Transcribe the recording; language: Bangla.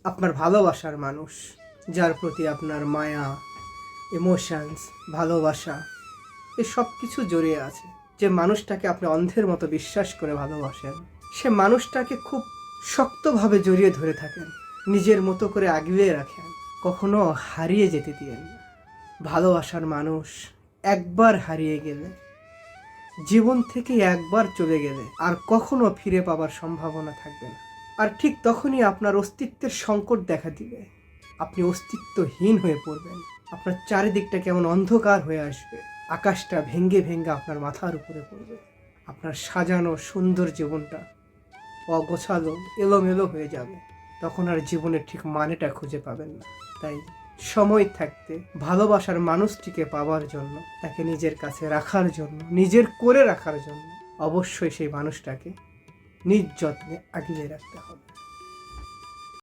আপনার ভালোবাসার মানুষ, যার প্রতি আপনার মায়া, ইমোশনস, ভালোবাসা এই সব কিছু জড়িয়ে আছে, যে মানুষটাকে আপনি অন্ধের মতো বিশ্বাস করে ভালোবাসেন, সে মানুষটাকে খুব শক্তভাবে জড়িয়ে ধরে থাকেন, নিজের মতো করে আগলে রাখেন, কখনো হারিয়ে যেতে দিয়েন না। ভালোবাসার মানুষ একবার হারিয়ে গেলে, জীবন থেকে একবার চলে গেলে আর কখনো ফিরে পাবার সম্ভাবনা থাকবে না। আর ঠিক তখনই আপনার অস্তিত্বের সংকট দেখা দিবে, আপনি অস্তিত্বহীন হয়ে পড়বেন, আপনার চারিদিকটা কেমন অন্ধকার হয়ে আসবে, আকাশটা ভেঙ্গে ভেঙ্গে আপনার মাথার উপরে পড়বে, আপনার সাজানো সুন্দর জীবনটা অগোছালো এলোমেলো হয়ে যাবে, তখন আর জীবনের ঠিক মানেটা খুঁজে পাবেন না। তাই সময় থাকতে ভালোবাসার মানুষটিকে পাওয়ার জন্য, তাকে নিজের কাছে রাখার জন্য, নিজের করে রাখার জন্য অবশ্যই সেই মানুষটাকে নিজ যত্নে আগলে রাখতে হবে।